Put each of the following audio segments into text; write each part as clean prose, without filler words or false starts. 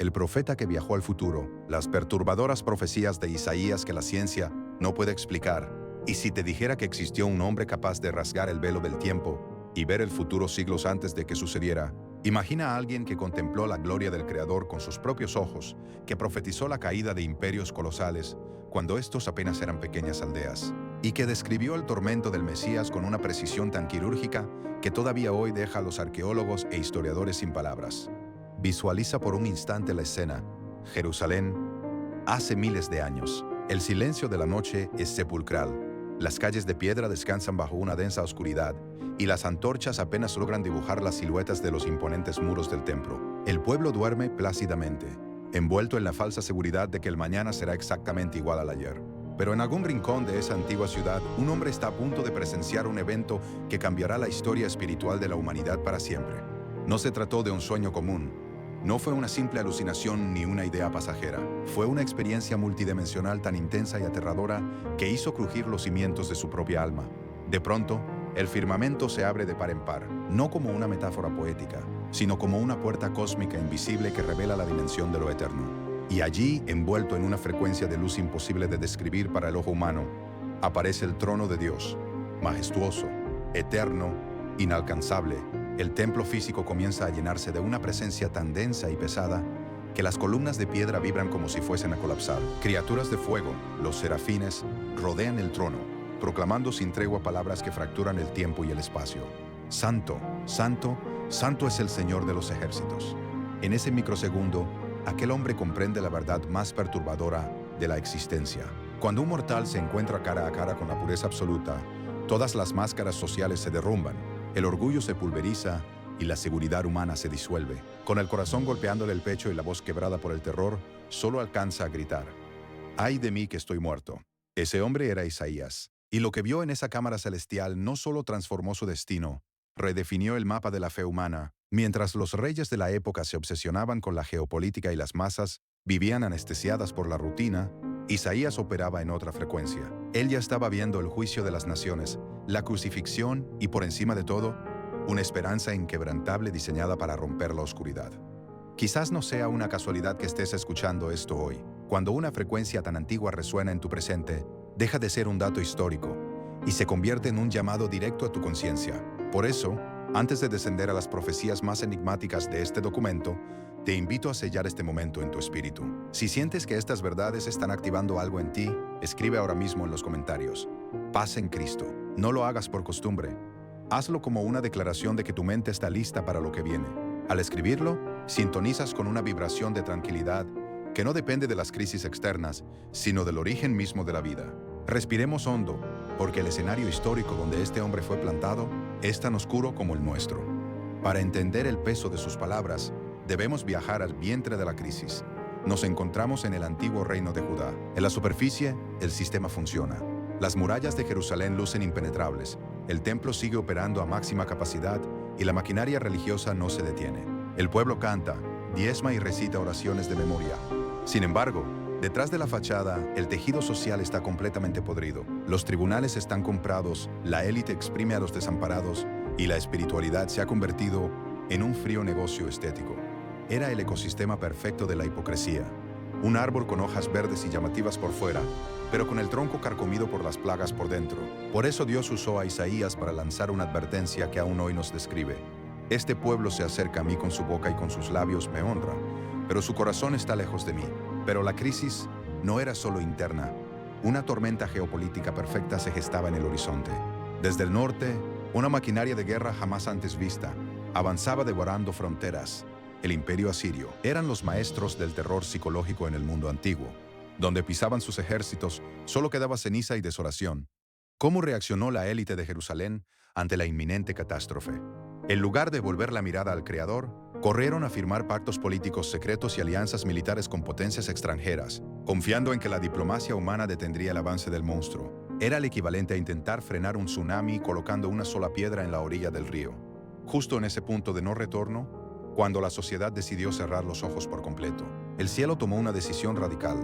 el profeta que viajó al futuro, las perturbadoras profecías de Isaías que la ciencia no puede explicar. Y si te dijera que existió un hombre capaz de rasgar el velo del tiempo y ver el futuro siglos antes de que sucediera, imagina a alguien que contempló la gloria del Creador con sus propios ojos, que profetizó la caída de imperios colosales cuando estos apenas eran pequeñas aldeas, y que describió el tormento del Mesías con una precisión tan quirúrgica que todavía hoy deja a los arqueólogos e historiadores sin palabras. Visualiza por un instante la escena. Jerusalén, hace miles de años. El silencio de la noche es sepulcral. Las calles de piedra descansan bajo una densa oscuridad, y las antorchas apenas logran dibujar las siluetas de los imponentes muros del templo. El pueblo duerme plácidamente, envuelto en la falsa seguridad de que el mañana será exactamente igual al ayer. Pero en algún rincón de esa antigua ciudad, un hombre está a punto de presenciar un evento que cambiará la historia espiritual de la humanidad para siempre. No se trató de un sueño común. No fue una simple alucinación ni una idea pasajera. Fue una experiencia multidimensional tan intensa y aterradora que hizo crujir los cimientos de su propia alma. De pronto, el firmamento se abre de par en par, no como una metáfora poética, sino como una puerta cósmica invisible que revela la dimensión de lo eterno. Y allí, envuelto en una frecuencia de luz imposible de describir para el ojo humano, aparece el trono de Dios, majestuoso, eterno, inalcanzable. El templo físico comienza a llenarse de una presencia tan densa y pesada que las columnas de piedra vibran como si fuesen a colapsar. Criaturas de fuego, los serafines, rodean el trono, proclamando sin tregua palabras que fracturan el tiempo y el espacio. Santo, santo, santo es el Señor de los ejércitos. En ese microsegundo, aquel hombre comprende la verdad más perturbadora de la existencia. Cuando un mortal se encuentra cara a cara con la pureza absoluta, todas las máscaras sociales se derrumban. El orgullo se pulveriza y la seguridad humana se disuelve. Con el corazón golpeándole el pecho y la voz quebrada por el terror, solo alcanza a gritar: ¡ay de mí que estoy muerto! Ese hombre era Isaías, y lo que vio en esa cámara celestial no solo transformó su destino, redefinió el mapa de la fe humana. Mientras los reyes de la época se obsesionaban con la geopolítica y las masas vivían anestesiadas por la rutina, Isaías operaba en otra frecuencia. Él ya estaba viendo el juicio de las naciones, la crucifixión y, por encima de todo, una esperanza inquebrantable diseñada para romper la oscuridad. Quizás no sea una casualidad que estés escuchando esto hoy. Cuando una frecuencia tan antigua resuena en tu presente, deja de ser un dato histórico y se convierte en un llamado directo a tu conciencia. Por eso, antes de descender a las profecías más enigmáticas de este documento, te invito a sellar este momento en tu espíritu. Si sientes que estas verdades están activando algo en ti, escribe ahora mismo en los comentarios: paz en Cristo. No lo hagas por costumbre. Hazlo como una declaración de que tu mente está lista para lo que viene. Al escribirlo, sintonizas con una vibración de tranquilidad que no depende de las crisis externas, sino del origen mismo de la vida. Respiremos hondo, porque el escenario histórico donde este hombre fue plantado es tan oscuro como el nuestro. Para entender el peso de sus palabras, debemos viajar al vientre de la crisis. Nos encontramos en el antiguo reino de Judá. En la superficie, el sistema funciona. Las murallas de Jerusalén lucen impenetrables, el templo sigue operando a máxima capacidad y la maquinaria religiosa no se detiene. El pueblo canta, diezma y recita oraciones de memoria. Sin embargo, detrás de la fachada, el tejido social está completamente podrido. Los tribunales están comprados, la élite exprime a los desamparados y la espiritualidad se ha convertido en un frío negocio estético. Era el ecosistema perfecto de la hipocresía. Un árbol con hojas verdes y llamativas por fuera, pero con el tronco carcomido por las plagas por dentro. Por eso Dios usó a Isaías para lanzar una advertencia que aún hoy nos describe. Este pueblo se acerca a mí con su boca y con sus labios me honra, pero su corazón está lejos de mí. Pero la crisis no era solo interna. Una tormenta geopolítica perfecta se gestaba en el horizonte. Desde el norte, una maquinaria de guerra jamás antes vista avanzaba devorando fronteras. El imperio asirio eran los maestros del terror psicológico en el mundo antiguo. Donde pisaban sus ejércitos, solo quedaba ceniza y desolación. ¿Cómo reaccionó la élite de Jerusalén ante la inminente catástrofe? En lugar de volver la mirada al Creador, corrieron a firmar pactos políticos secretos y alianzas militares con potencias extranjeras, confiando en que la diplomacia humana detendría el avance del monstruo. Era el equivalente a intentar frenar un tsunami colocando una sola piedra en la orilla del río. Justo en ese punto de no retorno, cuando la sociedad decidió cerrar los ojos por completo, el cielo tomó una decisión radical: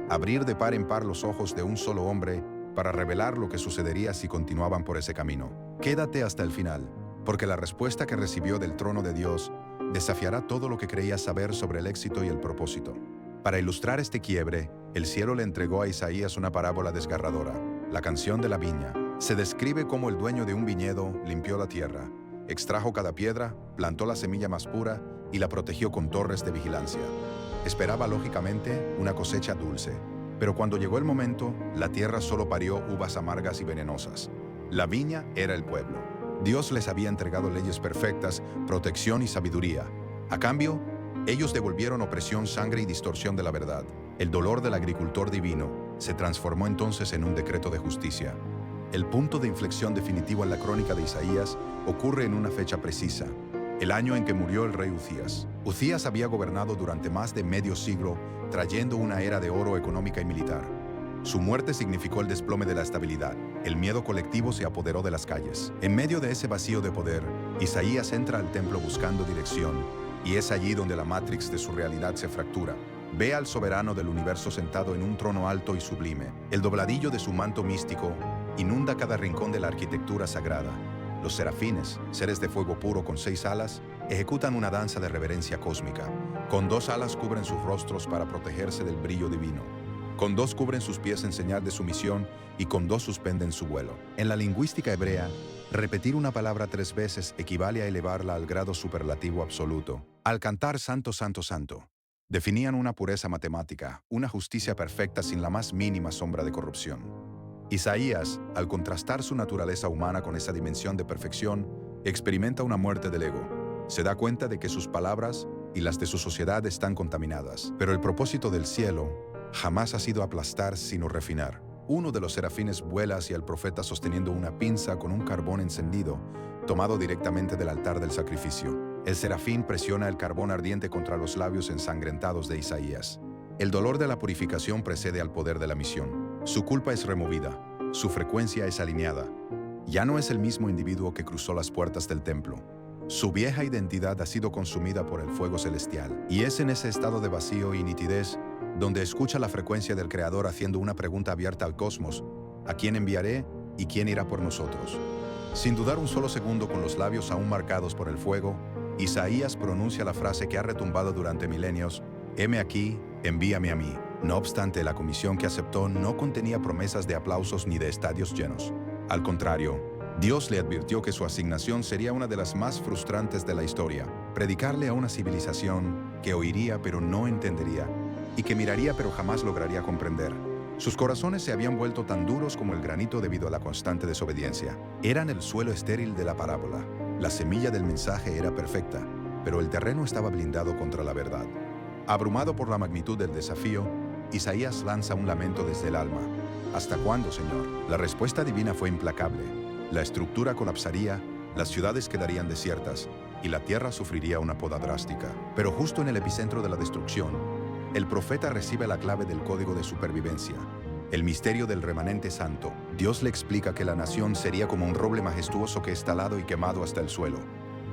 abrir de par en par los ojos de un solo hombre para revelar lo que sucedería si continuaban por ese camino. Quédate hasta el final, porque la respuesta que recibió del trono de Dios desafiará todo lo que creía saber sobre el éxito y el propósito. Para ilustrar este quiebre, el cielo le entregó a Isaías una parábola desgarradora, la canción de la viña. Se describe cómo el dueño de un viñedo limpió la tierra, extrajo cada piedra, plantó la semilla más pura y la protegió con torres de vigilancia. Esperaba lógicamente una cosecha dulce, pero cuando llegó el momento, la tierra solo parió uvas amargas y venenosas. La viña era el pueblo. Dios les había entregado leyes perfectas, protección y sabiduría. A cambio, ellos devolvieron opresión, sangre y distorsión de la verdad. El dolor del agricultor divino se transformó entonces en un decreto de justicia. El punto de inflexión definitivo en la crónica de Isaías ocurre en una fecha precisa, el año en que murió el rey Uzías. Uzías había gobernado durante más de medio siglo, trayendo una era de oro económica y militar. Su muerte significó el desplome de la estabilidad. El miedo colectivo se apoderó de las calles. En medio de ese vacío de poder, Isaías entra al templo buscando dirección, y es allí donde la matrix de su realidad se fractura. Ve al soberano del universo sentado en un trono alto y sublime. El dobladillo de su manto místico inunda cada rincón de la arquitectura sagrada. Los serafines, seres de fuego puro con 6 alas, ejecutan una danza de reverencia cósmica. Con 2 alas cubren sus rostros para protegerse del brillo divino. Con 2 cubren sus pies en señal de sumisión y con 2 suspenden su vuelo. En la lingüística hebrea, repetir una palabra 3 veces equivale a elevarla al grado superlativo absoluto. Al cantar Santo, Santo, Santo, definían una pureza matemática, una justicia perfecta sin la más mínima sombra de corrupción. Isaías, al contrastar su naturaleza humana con esa dimensión de perfección, experimenta una muerte del ego. Se da cuenta de que sus palabras y las de su sociedad están contaminadas. Pero el propósito del cielo jamás ha sido aplastar, sino refinar. Uno de los serafines vuela hacia el profeta sosteniendo una pinza con un carbón encendido, tomado directamente del altar del sacrificio. El serafín presiona el carbón ardiente contra los labios ensangrentados de Isaías. El dolor de la purificación precede al poder de la misión. Su culpa es removida, su frecuencia es alineada. Ya no es el mismo individuo que cruzó las puertas del templo. Su vieja identidad ha sido consumida por el fuego celestial. Y es en ese estado de vacío y nitidez donde escucha la frecuencia del Creador haciendo una pregunta abierta al cosmos: ¿a quién enviaré y quién irá por nosotros? Sin dudar un solo segundo, con los labios aún marcados por el fuego, Isaías pronuncia la frase que ha retumbado durante milenios: «Heme aquí, envíame a mí». No obstante, la comisión que aceptó no contenía promesas de aplausos ni de estadios llenos. Al contrario, Dios le advirtió que su asignación sería una de las más frustrantes de la historia: predicarle a una civilización que oiría pero no entendería, y que miraría pero jamás lograría comprender. Sus corazones se habían vuelto tan duros como el granito debido a la constante desobediencia. Eran el suelo estéril de la parábola. La semilla del mensaje era perfecta, pero el terreno estaba blindado contra la verdad. Abrumado por la magnitud del desafío, Isaías lanza un lamento desde el alma. ¿Hasta cuándo, Señor? La respuesta divina fue implacable. La estructura colapsaría, las ciudades quedarían desiertas y la tierra sufriría una poda drástica. Pero justo en el epicentro de la destrucción, el profeta recibe la clave del código de supervivencia, el misterio del remanente santo. Dios le explica que la nación sería como un roble majestuoso que es talado y quemado hasta el suelo.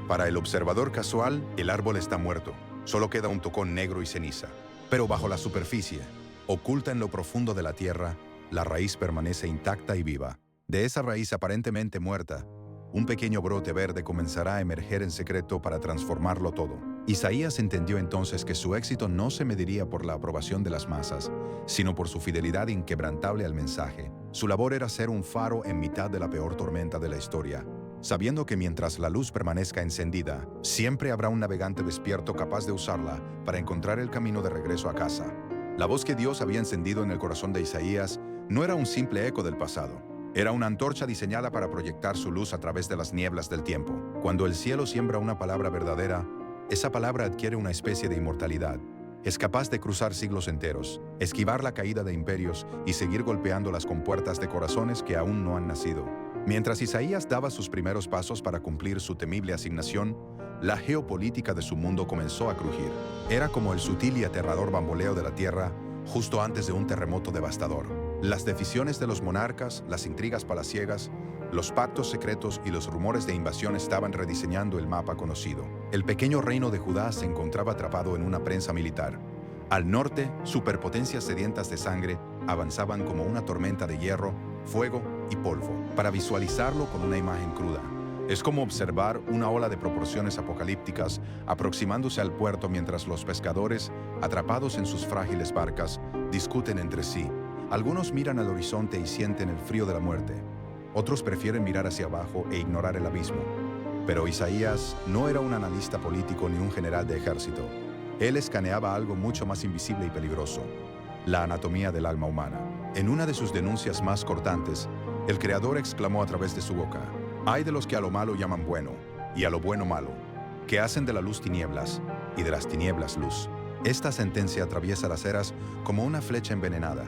Para el observador casual, el árbol está muerto, solo queda un tocón negro y ceniza. Pero bajo la superficie, oculta en lo profundo de la tierra, la raíz permanece intacta y viva. De esa raíz aparentemente muerta, un pequeño brote verde comenzará a emerger en secreto para transformarlo todo. Isaías entendió entonces que su éxito no se mediría por la aprobación de las masas, sino por su fidelidad inquebrantable al mensaje. Su labor era ser un faro en mitad de la peor tormenta de la historia, sabiendo que mientras la luz permanezca encendida, siempre habrá un navegante despierto capaz de usarla para encontrar el camino de regreso a casa. La voz que Dios había encendido en el corazón de Isaías no era un simple eco del pasado. Era una antorcha diseñada para proyectar su luz a través de las nieblas del tiempo. Cuando el cielo siembra una palabra verdadera, esa palabra adquiere una especie de inmortalidad. Es capaz de cruzar siglos enteros, esquivar la caída de imperios y seguir golpeando las compuertas de corazones que aún no han nacido. Mientras Isaías daba sus primeros pasos para cumplir su temible asignación, la geopolítica de su mundo comenzó a crujir. Era como el sutil y aterrador bamboleo de la tierra justo antes de un terremoto devastador. Las decisiones de los monarcas, las intrigas palaciegas, los pactos secretos y los rumores de invasión estaban rediseñando el mapa conocido. El pequeño reino de Judá se encontraba atrapado en una prensa militar. Al norte, superpotencias sedientas de sangre avanzaban como una tormenta de hierro, fuego y polvo. Para visualizarlo con una imagen cruda, Es como observar una ola de proporciones apocalípticas aproximándose al puerto mientras los pescadores, atrapados en sus frágiles barcas, discuten entre sí. Algunos miran al horizonte y sienten el frío de la muerte. Otros prefieren mirar hacia abajo e ignorar el abismo. Pero Isaías no era un analista político ni un general de ejército. Él escaneaba algo mucho más invisible y peligroso: la anatomía del alma humana. En una de sus denuncias más cortantes, el Creador exclamó a través de su boca: «Ay de los que a lo malo llaman bueno, y a lo bueno malo, que hacen de la luz tinieblas, y de las tinieblas luz». Esta sentencia atraviesa las eras como una flecha envenenada.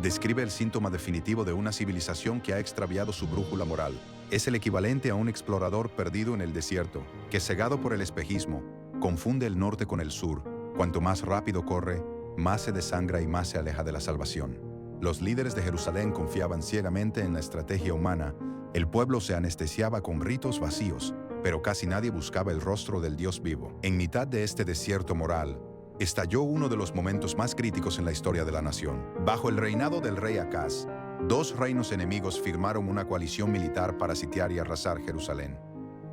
Describe el síntoma definitivo de una civilización que ha extraviado su brújula moral. Es el equivalente a un explorador perdido en el desierto, que, cegado por el espejismo, confunde el norte con el sur. Cuanto más rápido corre, más se desangra y más se aleja de la salvación. Los líderes de Jerusalén confiaban ciegamente en la estrategia humana. El pueblo se anestesiaba con ritos vacíos, pero casi nadie buscaba el rostro del Dios vivo. En mitad de este desierto moral, estalló uno de los momentos más críticos en la historia de la nación. Bajo el reinado del rey Acaz, dos reinos enemigos firmaron una coalición militar para sitiar y arrasar Jerusalén.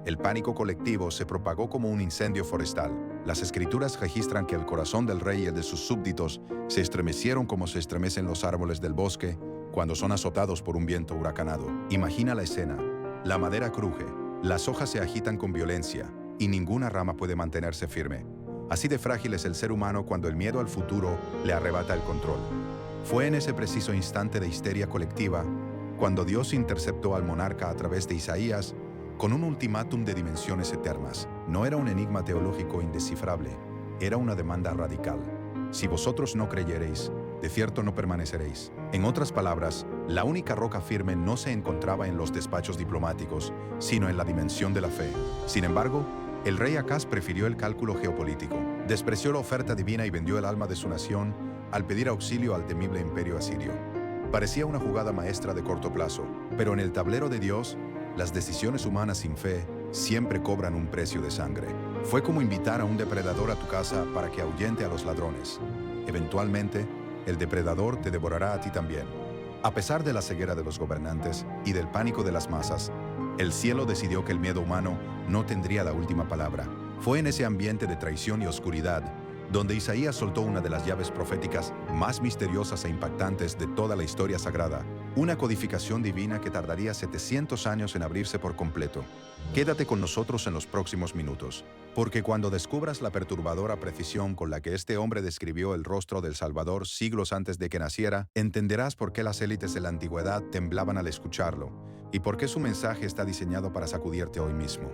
El pánico colectivo se propagó como un incendio forestal. Las escrituras registran que el corazón del rey y el de sus súbditos se estremecieron como se estremecen los árboles del bosque cuando son azotados por un viento huracanado. Imagina la escena. La madera cruje, las hojas se agitan con violencia y ninguna rama puede mantenerse firme. Así de frágil es el ser humano cuando el miedo al futuro le arrebata el control. Fue en ese preciso instante de histeria colectiva cuando Dios interceptó al monarca a través de Isaías con un ultimátum de dimensiones eternas. No era un enigma teológico indescifrable, era una demanda radical. Si vosotros no creyereis, de cierto no permaneceréis. En otras palabras, la única roca firme no se encontraba en los despachos diplomáticos, sino en la dimensión de la fe. Sin embargo, el rey Acaz prefirió el cálculo geopolítico, despreció la oferta divina y vendió el alma de su nación al pedir auxilio al temible imperio asirio. Parecía una jugada maestra de corto plazo, pero en el tablero de Dios, las decisiones humanas sin fe siempre cobran un precio de sangre. Fue como invitar a un depredador a tu casa para que ahuyente a los ladrones. Eventualmente, el depredador te devorará a ti también. A pesar de la ceguera de los gobernantes y del pánico de las masas, el cielo decidió que el miedo humano no tendría la última palabra. Fue en ese ambiente de traición y oscuridad donde Isaías soltó una de las llaves proféticas más misteriosas e impactantes de toda la historia sagrada, una codificación divina que tardaría 700 años en abrirse por completo. Quédate con nosotros en los próximos minutos, porque cuando descubras la perturbadora precisión con la que este hombre describió el rostro del Salvador siglos antes de que naciera, entenderás por qué las élites de la antigüedad temblaban al escucharlo y por qué su mensaje está diseñado para sacudirte hoy mismo.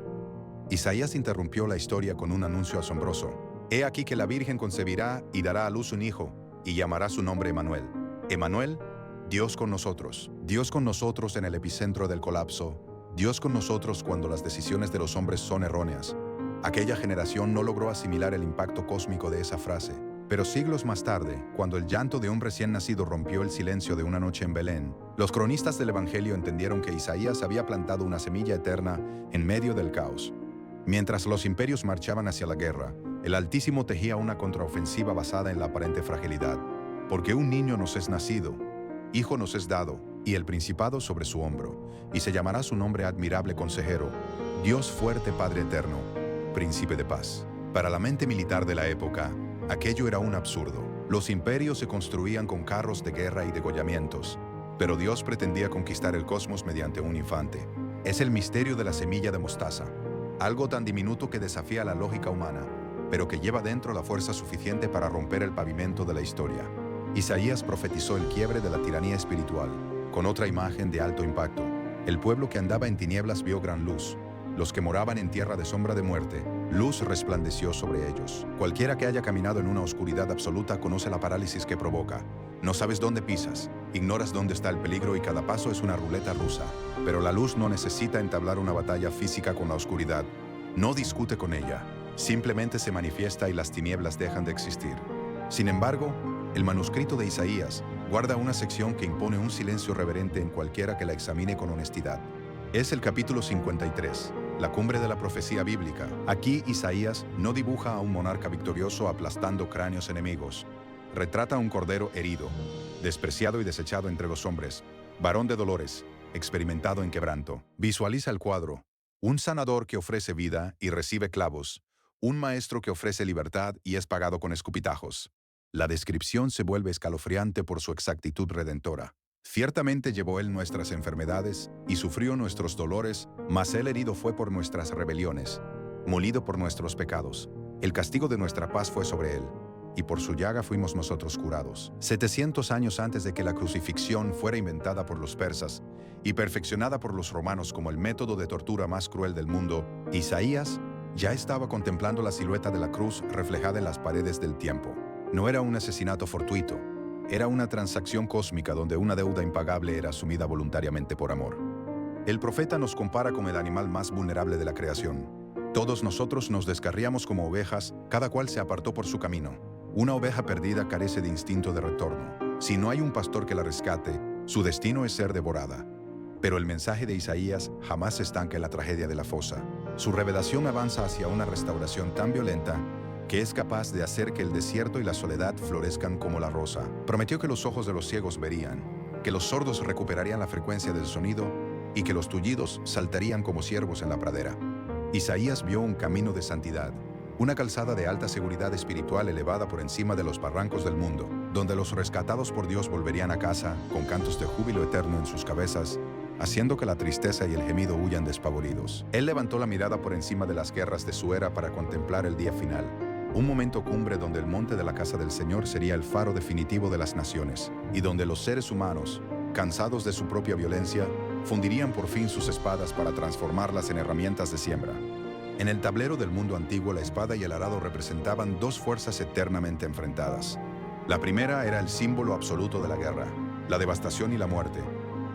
Isaías interrumpió la historia con un anuncio asombroso. He aquí que la Virgen concebirá y dará a luz un hijo, y llamará su nombre Emanuel. Emanuel, Dios con nosotros. Dios con nosotros en el epicentro del colapso. Dios con nosotros cuando las decisiones de los hombres son erróneas. Aquella generación no logró asimilar el impacto cósmico de esa frase. Pero siglos más tarde, cuando el llanto de un recién nacido rompió el silencio de una noche en Belén, los cronistas del Evangelio entendieron que Isaías había plantado una semilla eterna en medio del caos. Mientras los imperios marchaban hacia la guerra, el Altísimo tejía una contraofensiva basada en la aparente fragilidad. Porque un niño nos es nacido, hijo nos es dado, y el principado sobre su hombro, y se llamará su nombre admirable consejero, Dios fuerte Padre eterno, príncipe de paz. Para la mente militar de la época, aquello era un absurdo. Los imperios se construían con carros de guerra y degollamientos, pero Dios pretendía conquistar el cosmos mediante un infante. Es el misterio de la semilla de mostaza, algo tan diminuto que desafía la lógica humana, pero que lleva dentro la fuerza suficiente para romper el pavimento de la historia. Isaías profetizó el quiebre de la tiranía espiritual, con otra imagen de alto impacto. El pueblo que andaba en tinieblas vio gran luz. Los que moraban en tierra de sombra de muerte, luz resplandeció sobre ellos. Cualquiera que haya caminado en una oscuridad absoluta conoce la parálisis que provoca. No sabes dónde pisas, ignoras dónde está el peligro y cada paso es una ruleta rusa. Pero la luz no necesita entablar una batalla física con la oscuridad. No discute con ella. Simplemente se manifiesta y las tinieblas dejan de existir. Sin embargo, el manuscrito de Isaías guarda una sección que impone un silencio reverente en cualquiera que la examine con honestidad. Es el capítulo 53, la cumbre de la profecía bíblica. Aquí Isaías no dibuja a un monarca victorioso aplastando cráneos enemigos. Retrata a un cordero herido, despreciado y desechado entre los hombres, varón de dolores, experimentado en quebranto. Visualiza el cuadro. Un sanador que ofrece vida y recibe clavos. Un maestro que ofrece libertad y es pagado con escupitajos. La descripción se vuelve escalofriante por su exactitud redentora. Ciertamente llevó él nuestras enfermedades y sufrió nuestros dolores, mas él herido fue por nuestras rebeliones, molido por nuestros pecados. El castigo de nuestra paz fue sobre él, y por su llaga fuimos nosotros curados. 700 años antes de que la crucifixión fuera inventada por los persas y perfeccionada por los romanos como el método de tortura más cruel del mundo, Isaías ya estaba contemplando la silueta de la cruz reflejada en las paredes del tiempo. No era un asesinato fortuito, era una transacción cósmica donde una deuda impagable era asumida voluntariamente por amor. El profeta nos compara con el animal más vulnerable de la creación. Todos nosotros nos descarriamos como ovejas, cada cual se apartó por su camino. Una oveja perdida carece de instinto de retorno. Si no hay un pastor que la rescate, su destino es ser devorada. Pero el mensaje de Isaías jamás se estanca en la tragedia de la fosa. Su revelación avanza hacia una restauración tan violenta que es capaz de hacer que el desierto y la soledad florezcan como la rosa. Prometió que los ojos de los ciegos verían, que los sordos recuperarían la frecuencia del sonido y que los tullidos saltarían como ciervos en la pradera. Isaías vio un camino de santidad, una calzada de alta seguridad espiritual elevada por encima de los barrancos del mundo, donde los rescatados por Dios volverían a casa con cantos de júbilo eterno en sus cabezas, haciendo que la tristeza y el gemido huyan despavoridos. Él levantó la mirada por encima de las guerras de su era para contemplar el día final, un momento cumbre donde el monte de la casa del Señor sería el faro definitivo de las naciones, y donde los seres humanos, cansados de su propia violencia, fundirían por fin sus espadas para transformarlas en herramientas de siembra. En el tablero del mundo antiguo, la espada y el arado representaban dos fuerzas eternamente enfrentadas. La primera era el símbolo absoluto de la guerra, la devastación y la muerte.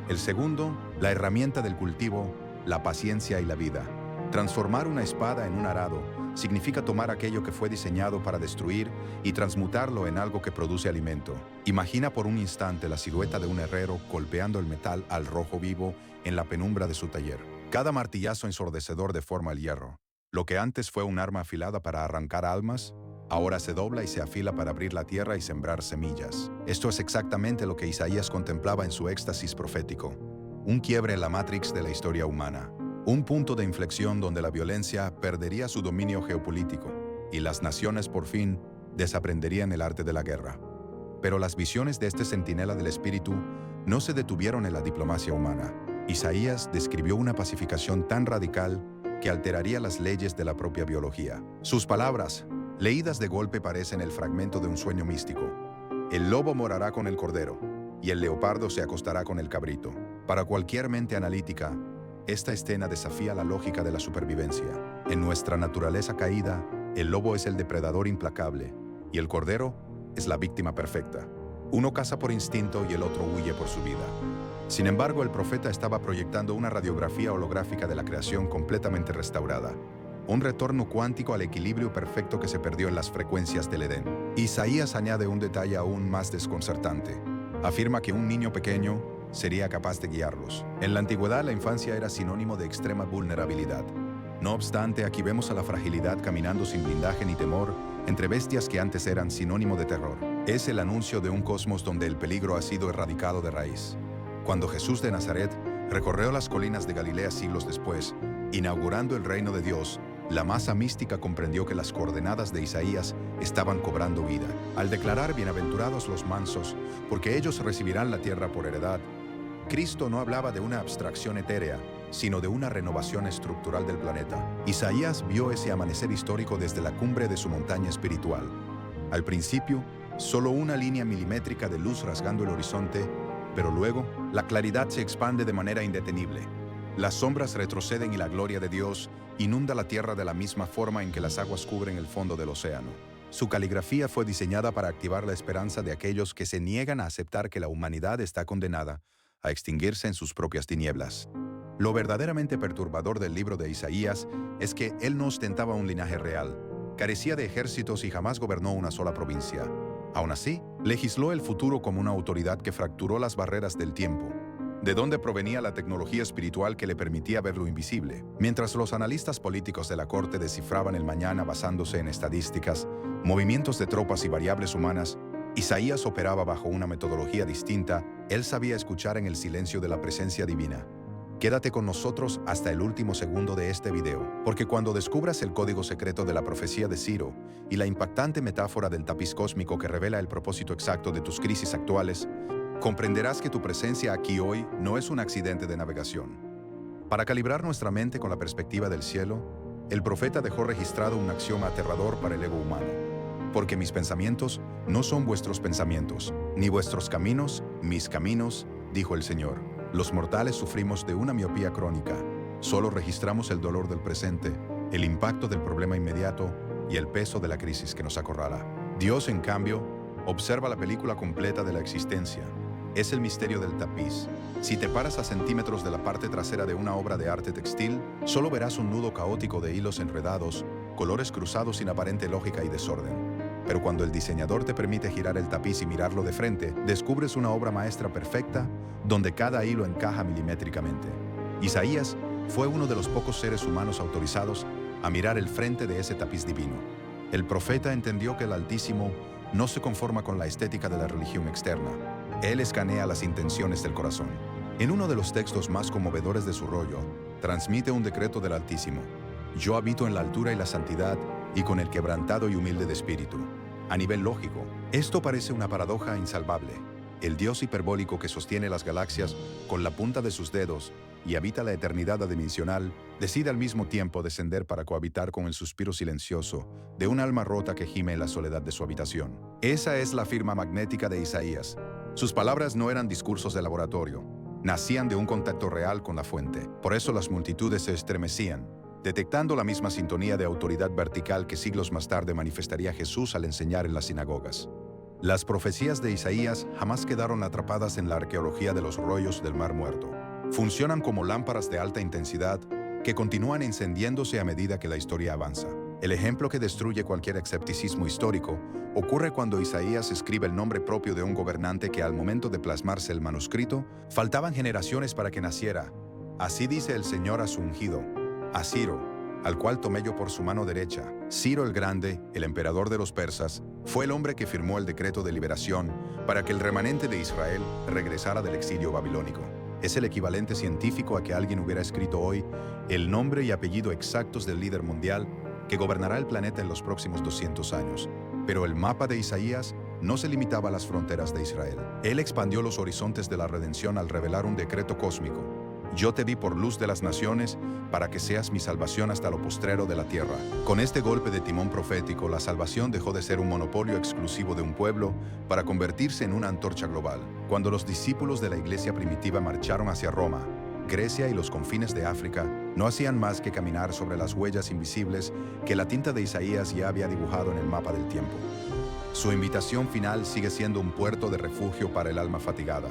El segundo, la herramienta del cultivo, la paciencia y la vida. Transformar una espada en un arado significa tomar aquello que fue diseñado para destruir y transmutarlo en algo que produce alimento. Imagina por un instante la silueta de un herrero golpeando el metal al rojo vivo en la penumbra de su taller. Cada martillazo ensordecedor deforma el hierro. Lo que antes fue un arma afilada para arrancar almas, ahora se dobla y se afila para abrir la tierra y sembrar semillas. Esto es exactamente lo que Isaías contemplaba en su éxtasis profético. Un quiebre en la matrix de la historia humana. Un punto de inflexión donde la violencia perdería su dominio geopolítico y las naciones por fin desaprenderían el arte de la guerra. Pero las visiones de este centinela del espíritu no se detuvieron en la diplomacia humana. Isaías describió una pacificación tan radical que alteraría las leyes de la propia biología. Sus palabras, leídas de golpe, parecen el fragmento de un sueño místico. El lobo morará con el cordero y el leopardo se acostará con el cabrito. Para cualquier mente analítica, esta escena desafía la lógica de la supervivencia. En nuestra naturaleza caída, el lobo es el depredador implacable y el cordero es la víctima perfecta. Uno caza por instinto y el otro huye por su vida. Sin embargo, el profeta estaba proyectando una radiografía holográfica de la creación completamente restaurada, un retorno cuántico al equilibrio perfecto que se perdió en las frecuencias del Edén. Isaías añade un detalle aún más desconcertante. Afirma que un niño pequeño sería capaz de guiarlos. En la antigüedad, la infancia era sinónimo de extrema vulnerabilidad. No obstante, aquí vemos a la fragilidad caminando sin blindaje ni temor entre bestias que antes eran sinónimo de terror. Es el anuncio de un cosmos donde el peligro ha sido erradicado de raíz. Cuando Jesús de Nazaret recorrió las colinas de Galilea siglos después, inaugurando el reino de Dios, la masa mística comprendió que las coordenadas de Isaías estaban cobrando vida. Al declarar bienaventurados los mansos, porque ellos recibirán la tierra por heredad, Cristo no hablaba de una abstracción etérea, sino de una renovación estructural del planeta. Isaías vio ese amanecer histórico desde la cumbre de su montaña espiritual. Al principio, solo una línea milimétrica de luz rasgando el horizonte, pero luego, la claridad se expande de manera indetenible. Las sombras retroceden y la gloria de Dios inunda la tierra de la misma forma en que las aguas cubren el fondo del océano. Su caligrafía fue diseñada para activar la esperanza de aquellos que se niegan a aceptar que la humanidad está condenada a extinguirse en sus propias tinieblas. Lo verdaderamente perturbador del libro de Isaías es que él no ostentaba un linaje real, carecía de ejércitos y jamás gobernó una sola provincia. Aún así, legisló el futuro como una autoridad que fracturó las barreras del tiempo. ¿De dónde provenía la tecnología espiritual que le permitía ver lo invisible? Mientras los analistas políticos de la corte descifraban el mañana basándose en estadísticas, movimientos de tropas y variables humanas, Isaías operaba bajo una metodología distinta. Él sabía escuchar en el silencio de la presencia divina. Quédate con nosotros hasta el último segundo de este video, porque cuando descubras el código secreto de la profecía de Ciro y la impactante metáfora del tapiz cósmico que revela el propósito exacto de tus crisis actuales, comprenderás que tu presencia aquí hoy no es un accidente de navegación. Para calibrar nuestra mente con la perspectiva del cielo, el profeta dejó registrado un axioma aterrador para el ego humano. Porque mis pensamientos no son vuestros pensamientos, ni vuestros caminos, mis caminos, dijo el Señor. Los mortales sufrimos de una miopía crónica. Solo registramos el dolor del presente, el impacto del problema inmediato y el peso de la crisis que nos acorrala. Dios, en cambio, observa la película completa de la existencia. Es el misterio del tapiz. Si te paras a centímetros de la parte trasera de una obra de arte textil, solo verás un nudo caótico de hilos enredados, colores cruzados sin aparente lógica y desorden. Pero cuando el diseñador te permite girar el tapiz y mirarlo de frente, descubres una obra maestra perfecta donde cada hilo encaja milimétricamente. Isaías fue uno de los pocos seres humanos autorizados a mirar el frente de ese tapiz divino. El profeta entendió que el Altísimo no se conforma con la estética de la religión externa. Él escanea las intenciones del corazón. En uno de los textos más conmovedores de su rollo, transmite un decreto del Altísimo. Yo habito en la altura y la santidad y con el quebrantado y humilde de espíritu. A nivel lógico, esto parece una paradoja insalvable. El Dios hiperbólico que sostiene las galaxias con la punta de sus dedos y habita la eternidad adimensional, decide al mismo tiempo descender para cohabitar con el suspiro silencioso de un alma rota que gime en la soledad de su habitación. Esa es la firma magnética de Isaías. Sus palabras no eran discursos de laboratorio, nacían de un contacto real con la fuente. Por eso las multitudes se estremecían, detectando la misma sintonía de autoridad vertical que siglos más tarde manifestaría Jesús al enseñar en las sinagogas. Las profecías de Isaías jamás quedaron atrapadas en la arqueología de los rollos del Mar Muerto. Funcionan como lámparas de alta intensidad que continúan encendiéndose a medida que la historia avanza. El ejemplo que destruye cualquier escepticismo histórico ocurre cuando Isaías escribe el nombre propio de un gobernante que al momento de plasmarse el manuscrito, faltaban generaciones para que naciera. Así dice el Señor a su ungido, a Ciro, al cual tomé yo por su mano derecha. Ciro el Grande, el emperador de los persas, fue el hombre que firmó el decreto de liberación para que el remanente de Israel regresara del exilio babilónico. Es el equivalente científico a que alguien hubiera escrito hoy el nombre y apellido exactos del líder mundial que gobernará el planeta en los próximos 200 años. Pero el mapa de Isaías no se limitaba a las fronteras de Israel. Él expandió los horizontes de la redención al revelar un decreto cósmico. Yo te di por luz de las naciones para que seas mi salvación hasta lo postrero de la tierra. Con este golpe de timón profético, la salvación dejó de ser un monopolio exclusivo de un pueblo para convertirse en una antorcha global. Cuando los discípulos de la iglesia primitiva marcharon hacia Roma, Grecia y los confines de África, no hacían más que caminar sobre las huellas invisibles que la tinta de Isaías ya había dibujado en el mapa del tiempo. Su invitación final sigue siendo un puerto de refugio para el alma fatigada.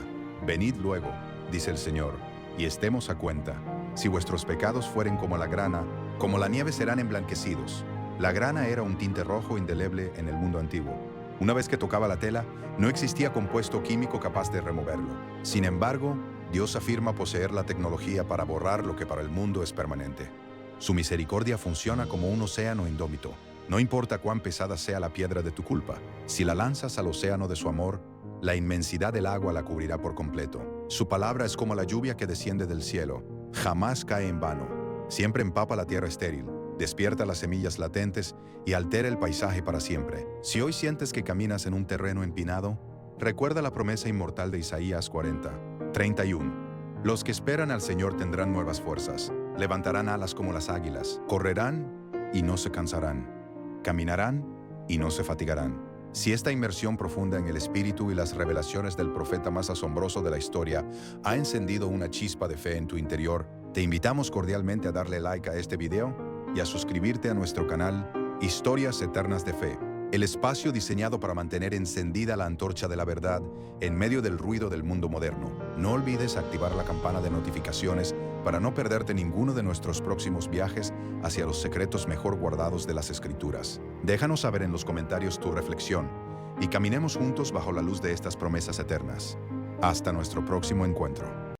Venid luego, dice el Señor, y estemos a cuenta. Si vuestros pecados fueren como la grana, como la nieve serán emblanquecidos. La grana era un tinte rojo indeleble en el mundo antiguo. Una vez que tocaba la tela, no existía compuesto químico capaz de removerlo. Sin embargo, Dios afirma poseer la tecnología para borrar lo que para el mundo es permanente. Su misericordia funciona como un océano indómito. No importa cuán pesada sea la piedra de tu culpa, si la lanzas al océano de su amor, la inmensidad del agua la cubrirá por completo. Su palabra es como la lluvia que desciende del cielo. Jamás cae en vano. Siempre empapa la tierra estéril, despierta las semillas latentes y altera el paisaje para siempre. Si hoy sientes que caminas en un terreno empinado, recuerda la promesa inmortal de Isaías 40:31. Los que esperan al Señor tendrán nuevas fuerzas, levantarán alas como las águilas, correrán y no se cansarán, caminarán y no se fatigarán. Si esta inmersión profunda en el espíritu y las revelaciones del profeta más asombroso de la historia ha encendido una chispa de fe en tu interior, te invitamos cordialmente a darle like a este video y a suscribirte a nuestro canal Historias Eternas de Fe, el espacio diseñado para mantener encendida la antorcha de la verdad en medio del ruido del mundo moderno. No olvides activar la campana de notificaciones para no perderte ninguno de nuestros próximos viajes hacia los secretos mejor guardados de las Escrituras. Déjanos saber en los comentarios tu reflexión y caminemos juntos bajo la luz de estas promesas eternas. Hasta nuestro próximo encuentro.